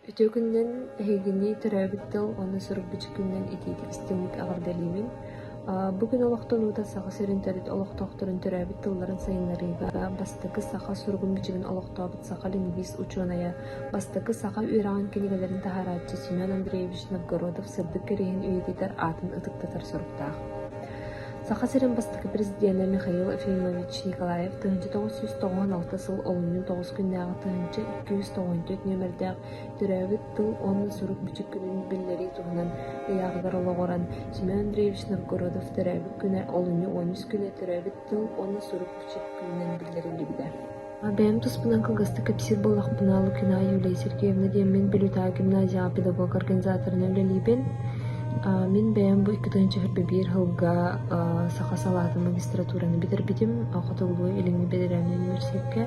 Ötö günden hegini töröbüttül onu surup büçük günden itidik istemlik ağırdalimin. Bugün olaqtan uda sağa serintörüt olaqtoqturun töröbüt tılların sayınlarıga bastakı sağa surgun büçügün olaqtabıt sağa lingvist uçunaya bastakı sağa üyran kenigelerin taharatçı Semyon Andreevich Novgorodov sırdık kerehin üyediler atın ıtıktatar soruktağ. Sağa serin bastakı prezidenti Mikhail Efimoviç Nikolayev 1996 yıl olunun 9 günnäge 294 nömerdäk töröbüt tıl onu surup büçük günün billeri tuğunan ýagdar ologoran Semyon Andreevich Novgorodov töröbüt güne olunun 13 güne töröbüt tıl onu surup büçük günün billeri libide. Benim tuspunan kılgasta kapsir bolaq bunalı kina Yuliya Sergeyevna diyemin Belüta Gimnaziya pedagog organizatoruna üleliben. Min benim bu 2021 yılga sağa salatı magistraturanı bitirbidim. Katıldığı elini bediren üniversiteye.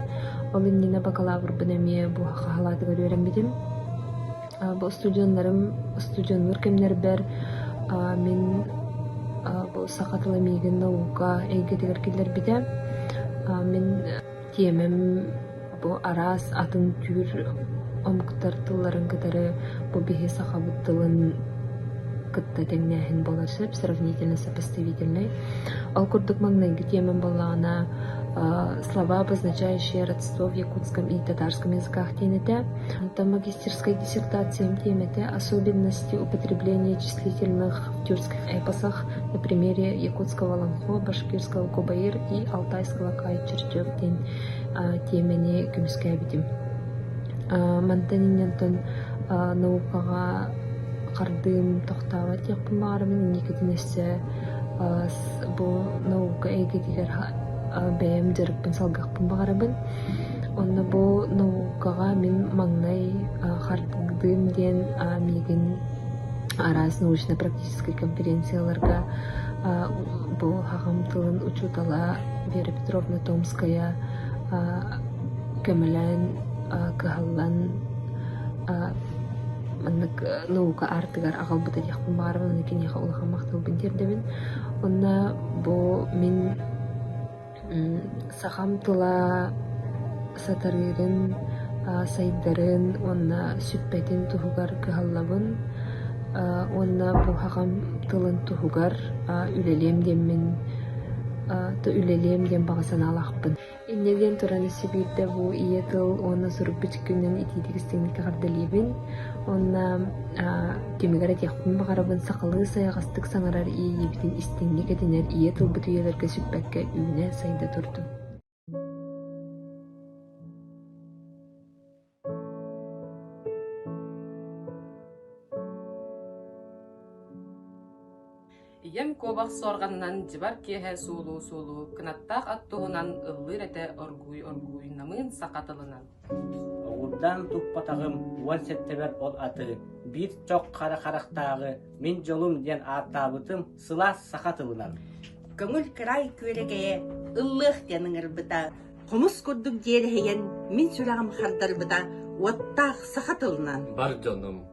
Olin yine bakalavr bınemiye bu halatıga öğrenbidim. Bu stüdyanlar kimler ber min bu sakatıla migin nauka eğitiler kiler bide. Min diyemem bu aras atın tür omuktar tılların kadarı bu bihi sakabıttılın кытта теңнäһин болашып, сравнительно сопоставительной. Ал курдук магнайгы темам балана слова, обозначающие родство в якутском и татарском языках тенете. Там магистерской диссертациям темете особенности употребления числительных в тюркских эпосах на примере якутского ланхо, башкирского кобаир и алтайского кай-черчёк темени күміскәбидим. Мантаниннантон наукага кардым тоқтава тиякпын багарымын никетинесе бу наука эйгедигер бэм жырыппын салгакпын багарымын. Онна бу наукага мен маңнай кардым ден мигин арас научно-практический конференцияларга бу хагам тылын учутала Вера Петровна Томская көмөлөн кыһаллан маннык наука артыгар агал быта дияхпын баарымын аныкин яха улаха мактал бинтердебин. Онна бу мен сахам тыла сатарырын сайдарын онна сүппетин туһугар кыһаллабын. Онна бу хагам тылын туһугар үлелем деммин то үлелем дем багасан алахпын. Иннеген тураны Сибирде бу ие тыл оны суруп бүчүк күннен итидигистеңдикке кардалибин. Онна кемигара тияхпын багарабын сакалы саягастык саңарар ие ебитин истеңдик этинер ие тыл бутуяларга сүппекке үүнэ сайда турду. Ем кобах сорганнан жибар кеһе суулуу кынаттаах аттуһунан ыллыр эте оргуй намын сакатылынан. Урдан туппатагым уан сеттебер ол аты бир чок карактагы мен жолум ден аттабытым сыла сакатылынан. Көңүл кырай көрегее ыллых денingir быта. Комус курдук жерхеген мен сүрагым хардар быта. Оттах сакатылынан. Бар жонум,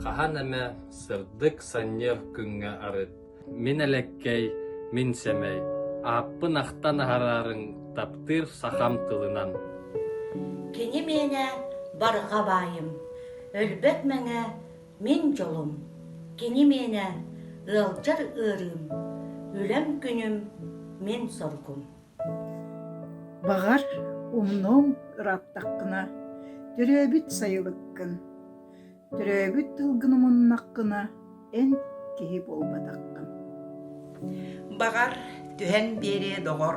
кахан эме сырдык саннер күнгө арыт. Мен элеккей, мен семей, аппын ақтан харарын таптыр сахам тылынан. Кені мене барға байым, өлбет мәңе мен жолым. Кені мене ылжар ырым, өлем күнім мен соргум. Бағар умном ыраттаққына, түрөбіт сайылыққын. Түрөбіт тылғынымыннаққына ән кейі болбатаққын. Багар түһен бере догор.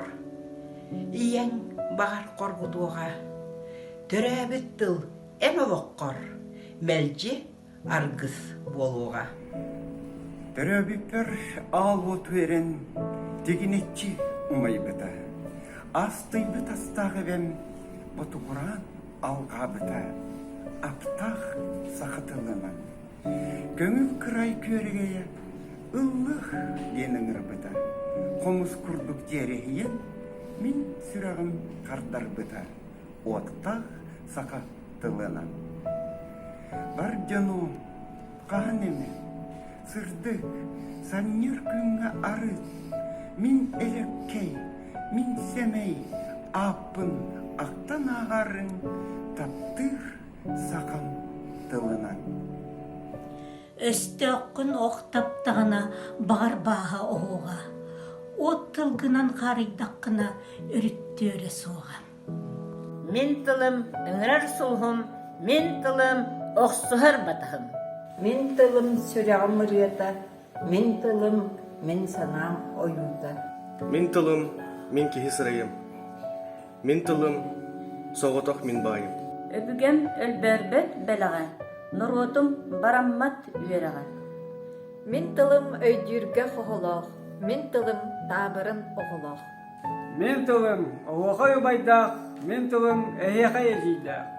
Ияң багар коргутуга. Төрөбүт тыл эме боккор. Мелжи аргыс болууга. Төрөбүттөр алуу туерен дегинетчи умайбыта. Астыйбыт астагы бем ботукуран алгабыта. Аптах сахатылынан. Көңүл кырай көргeye ыллых денingir быта. Комус курдук жерехиен min süragım karдар bıta. Ottah saka tılынан. Бар жonu қанеме сырдык саннер күнгө арыт. Min элеккей, min семей апын ақтан ағарын таптыр сақам тылынан. Өстөккүн оқтаптағына бағар баға оғуға. От тылгынан қарайдаққына үріттері соға. Мен тылым ыңырар солғым, мен тылым оқсығыр батығым. Мен тылым сүрәғым ұрыята, мен тылым мен санам ойуда. Мен тылым мен кихи сырайым. Мен тылым соғытақ мен байым. Өбігем өлбәрбет бәліға, нұротым бараммат үйеріға. Мен тылым өйдүрге хоғылақ, мен тылым табырын оғылақ. Мен тылым оғай байдақ, мен тылым әйеқай езейдақ.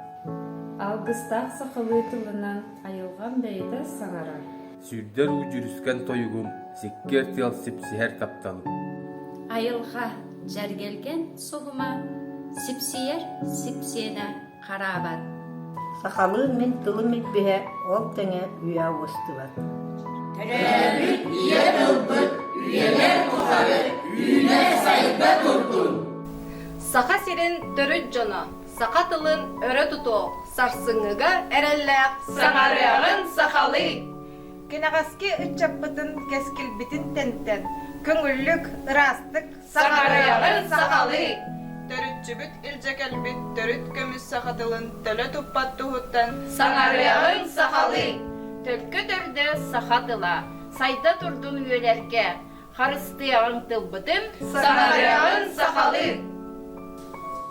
Алгыстақ сақылы тылынан айылған бәйді саңара. Сүрдер у жүріскен тойығым, секкер тел сепсihер тапталым. Айылға жәргелген суғыма, сипсиер сипсиена қарабат. Сақалы мен тылым етбе ол тәңе үйа остыват. Тәрәбіт ие тылбыт, үйелер құқары, үйіне сайба тұрдын. Сақа серін түріт жоны, сақа тылын өрі тұту, сарсыңыға әрелләқ, саңарияғын сақалы. Кенағаске үтчаппытын кескілбітін тәнттен, көңіллік, ырастық, Саңарияғын сақалы. Төрүтчүбүт илжекелбит, төрүт көмүс сақатылын, төлі тұппат тұхыттан, Саңарияғын сақалы. Төлкі түрді сақатыла, сайда тұрдың үйелерге, қарыстияғын тылбытым, Саңарияғын сақалы.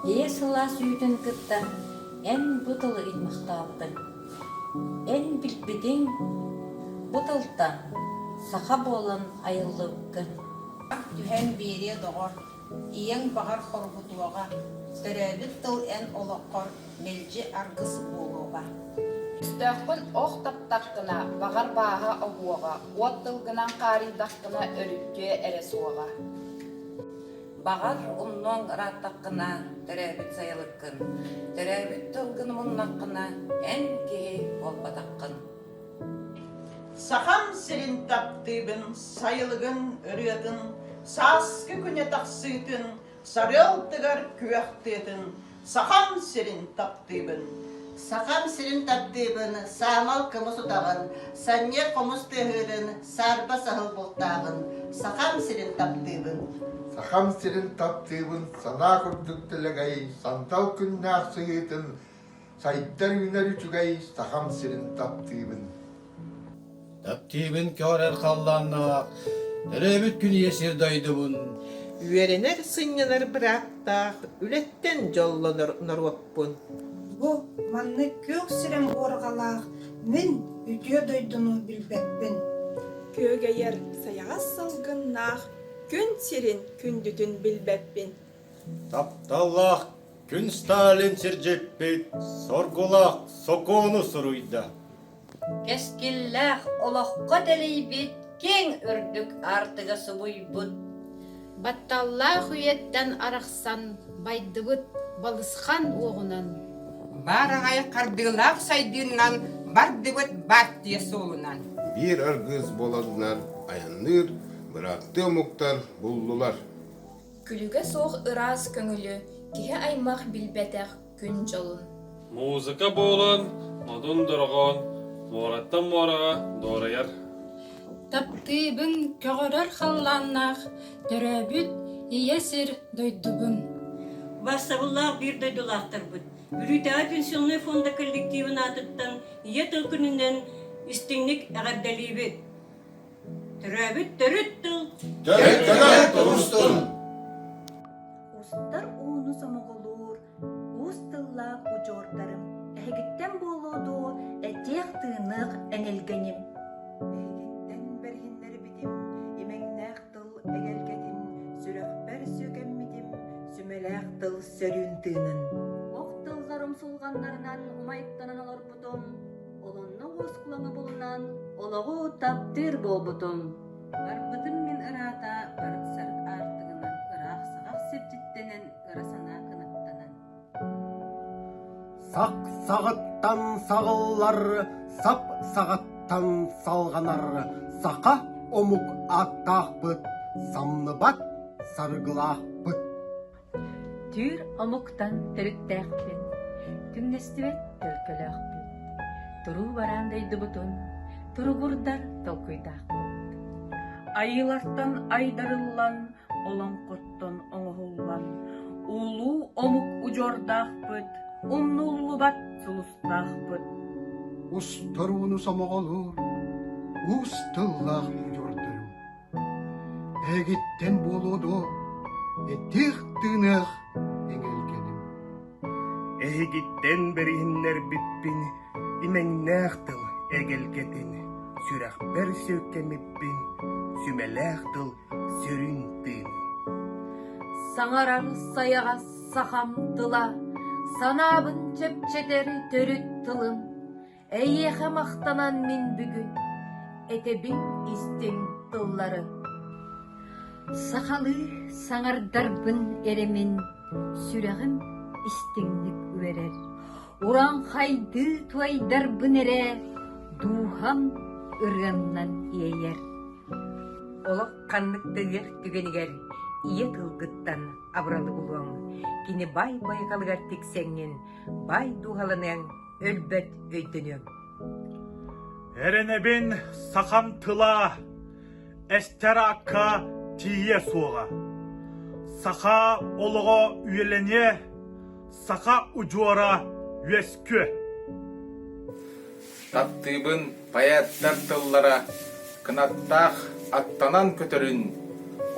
Ие сыла сүйдің кытта, ән бұтылы илмақтабыдың. Ән білбідің бұтылта, сақа болын айылы бүкін. Түһән бере доғыр, иен бағар қорғытуаға, төрәбіт тыл ән олаққор, мелжі арғысы болуға. Үстөкпін оқ таптаққына, бағар баға оғуаға, от тылғынан қаридаққына өріттіе әрес оға. Бағар ұмнуан ұраттаққына, төрәбіт сайылыққын, төрәбіт тылғын мұннаққына, ән кеге болбатаққын. Сахам сирин таптыбын, сайылығын үретін, саскы күне тақсытын, сарел тығар күяқтетін, сахам сирин таптыбын. Сақам сирин таптыбын, самал кымыс ұтағын, санне қомыс төхірін, сарба сахыл болтағын, сақам сирин таптыбын. Сахам сирин таптыбын, сана күрдік тілігай, сантал күннақ сүйетін, сайттар үйнер үчігай, сахам сирин таптыбын. Таптыбын көрер қалланақ, төрөбүт күн есер дайдыбын. Үйеренер сыннанар бірақтақ, үлеттен жолланыр нұрваппын. Бу манны көк сирен орғалақ, мен үтіе дойдыну білбәппін. көгейер саяға салғыннақ, күн сирин күндүтін білбәппін. Тапталлақ, күн Сталин сіржеппет, соргулақ, сокону сұруйда. Кескилләқ олаққа дәлейбет, кең үрдік артыға сұбуйбыт. Батталлах үйеттен арақсан, байдыбыт балысқан оғынан. Барағай қардығылақ сайдығынан, бардыбыт бартия солынан. Bir ыргыз боладынан аянныр, бырақты мұқтар бұллылар. Күліге соқ ырас көңілі, кеге аймақ білбәтәқ күн жолын. Музыка болын, модун дұрған, мораттан мораға дораяр. Таптыбын көгірір қалланнақ, төрәбіт иесір дойдыбын. Бассабыллақ бір дойдылақтар бұд. Үрітәға пенсионный фонда коллективін атыттан, етіл күнінен істіңнік әғардалейбет. Төрәбіт төріттіл. Төріттіғар тұрыстың. Устар уunu самоголур, устыллақ ұжордарым. Әгіттен болуду, әтеқ тыынық әнелгенім. Әйгеттен бәргенлер бітім, емеңнәқ тыл әгелгетім, сүрәқбәр сөкеммитім, сүмеләқ тыл сөрін тыынын. Оқтылдарым солғандарынан умайттанан алар бұтым, олонны осқылаңы болынан, олығы таптыр бол бұтым. Барбытым мен ырата барытсар артығынан ырақ сағақ септеттенен ырасана қынаттанан. Сақ сағыттан сағылар, сап сағыттан салғанар, сақа омук аттақ бұт, самны бат сарғылақ бұт. Түр омуктан түріттәқпін, түңнестібет төлкіләқпін. Туру баран дойду бутун, туругурдар толкуйдақ. Айылартан айдарыллан, олонқоттон оңоһуллан, улуу омук ужордаахпыт, умнуллубат сулустаахпыт. Устаруну самоголур, устыллах жордарым. Эгиттен болуду, этих тынах эңелгеним. Ehigitten berihinler bippin, imengnahtıl egelgetin, sürekber sülkemippin, sümelahtil sürüntün. Саңарар саяға сахамдыла, санабын чепчетери төрүт тылын. Әйеха мақтанан мен бүгін, этебин истен тыллары. Сақалы саңардарбын эремин, сүрәғім истеңнік өрер. Уран қайды туайдарбын эре, духам ырғаннан иейер. Олық қаннықтығыр түгенігер, ие тылгыттан абралы бұлуан. Кені бай байғалығар тексеңнен, бай духалының өлбөт өйдөнөм. Эренебин сахам тыла, эстеракка тие суға. Саха олығы үйелене, саха уджуара үескө. Таптыбын паяттар тыллара, кынаттақ аттанан көтөрүн,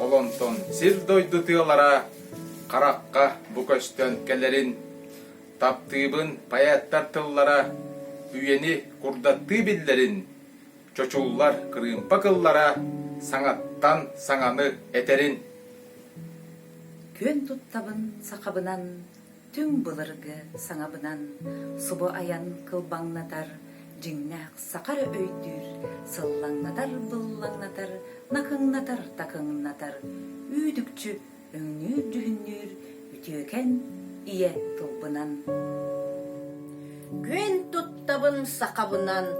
олонтон сир дойду тыылара, қараққа бүкөстөн келерин. Таптыбын паяттар тыллара, үйени курдатты биллерин, чочуллар кырымпа кыллара, саңаттан саңаны этерин. Көн туттабын сақабынан, түң былырғы саңабынан, субы аян кылбаңнатар, жиңнақ сақар өйдүр, сыллаңнатар, быллаңнатар, накыңнатар, такыңнатар, үйдікчі өңнүр жүхіннүр, үтөкен ие тылбынан. Көн туттабын сақабынан,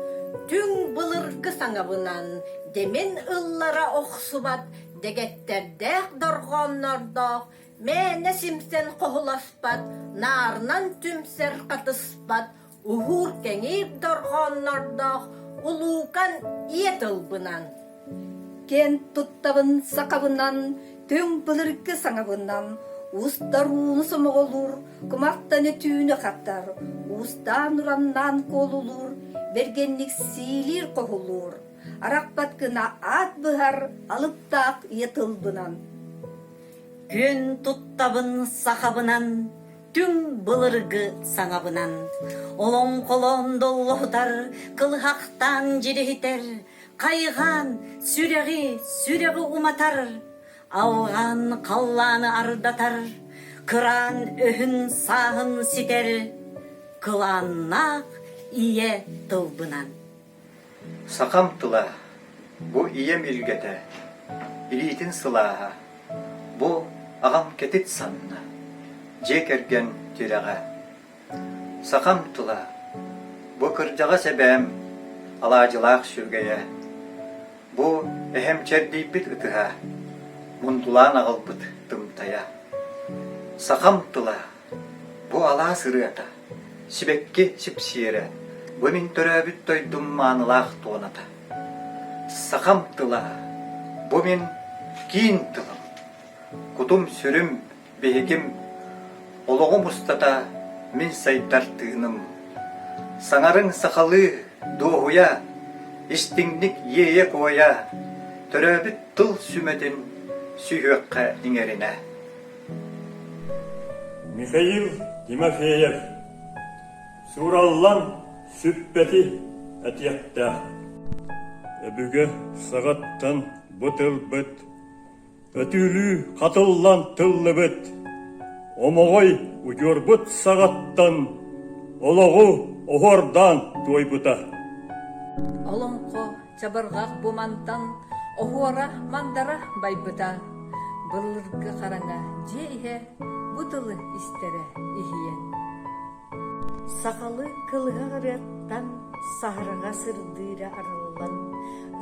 түң былырғы саңабынан, демен ыллара оқсубат, дегеттердәк дорғаннардақ, мәне симсен қоғыласпат, нарынан түмсер қатыспат, ухур кәңеп дорғаннардақ, улукан етілбынан. Кен туттабын сақабынан, түң былырғы саңабынан, Устаруны сомоголур, кумактаны түйіні қаттар, устан ураннан колулур, бергенник силир қоғулур. Арақпаткына ат бұхар, алыптақ етылбынан. Көн туттабын сақабынан, түң былырғы саңабынан, олон қолон доллоғдар, кылхақтан жерехитер, қайған сүрегі уматар, алған қалланы ардатар, кыран өхін сағын ситер, кыланнақ ие тылбынан. Сақам тыла, бұ ием илгете, илитін сылаға, бұ ағам кетит санна, жек ерген тиреға. Сақам тыла, бұ кыржаға себәм, алажылақ сүргеє, бұ әхем чердейбіт ұтыға, мұндулан ағылбыт тымтая. Сақам тыла, бұ ала сырыата, сібекке сіпсиері, бұ мен төрәбіт тойдым манылақ тоната. Сақам тыла, бұ мен кейін тылым, кутум сүрім бейгім, олығым ұстата мен сайдар тыным. Саңарың сақалы доғуя, істіңдік ие коя, төрәбіт тыл сүметін сүйөкқа еңеріне. Михаил Тимофеев, Сураллан сүппети әтияқта. Әбігі сағаттан бұтыл бұт, өтілі қатыллан тыллы бұт, омығой ұйыр бұт сағаттан, олығы оғырдан той бұта. Олонқо чабырғақ бұмантан, оғуара мандара байбыта, бұлырғы қараңа жейхе, бұтылы істері ихиен. Сақалы кылға ғыреттан, сағырға сырдыра арылан,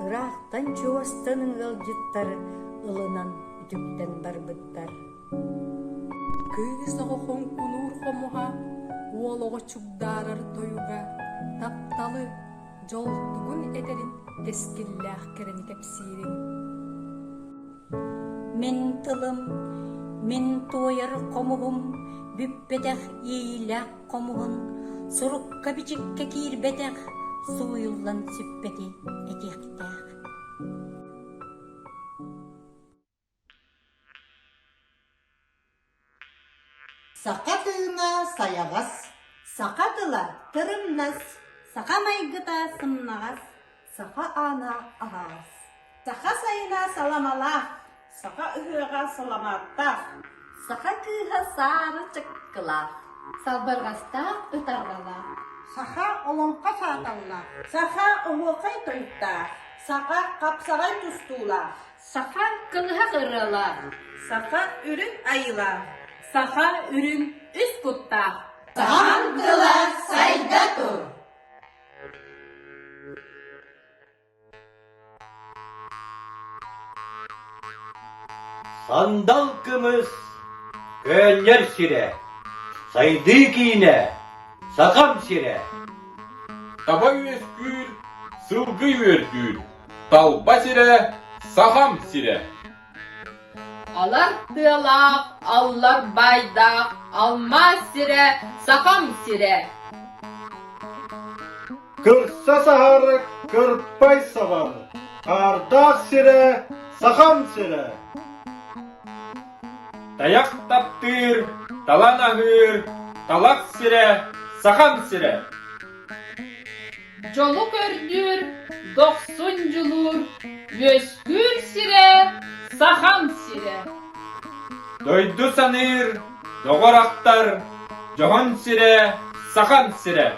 ұрақтан чуастаның ғалжыттары, ылынан үтіктен барбыттар. Күйгі соғы хон кулур қомуға, уолығы чугдарар тойуға, тапталы жолдугун этерин тескиллээх керени кепсиирин. Мин тылым, мин туойар комугум, бүппетех иилээх комугун, сурукка бичикке киирбетех, суйуллан сүппети этиэхтээх. Сақатына саягас, Сақатыла тырымнас, сақа майгыта сымнағас, сақа ана ағас. Сақа сайына саламалақ, Сақа ыһыға саламаттақ. Сақа кыыха сары чыккылах, салбарғастақ ытарғалах. Сақа олонқа саталлақ. Сақа оңоқай тойтақ. Сақа қапсағай тұстулақ. Сақа кылыха қырылах. Сақа үрін айылақ. Саха үрүң үс куттах. Сағамдыла сайда тұр. Sandal kımız, könyer sire, saydı kine, sakam sire. Таба үескүл, сылгы өргүл, талба сире, сахам сире. Алар тылақ, аллар байдақ, алма сире, сақам сире. Kırsa saharı, kırpay savar, kardak sire, sakam sire. Таяк таптыр, талан ахыр, талак сире, сахам сире. Жолу көрдүр, доқсун жулур, өскүл сире, сақам сире. Дойду саныр, доғырақтар, жоғын сире, сахам сире.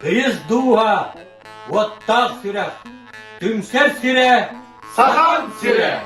Kıyız duha, ottaq sire, tümser sire, sakam sire.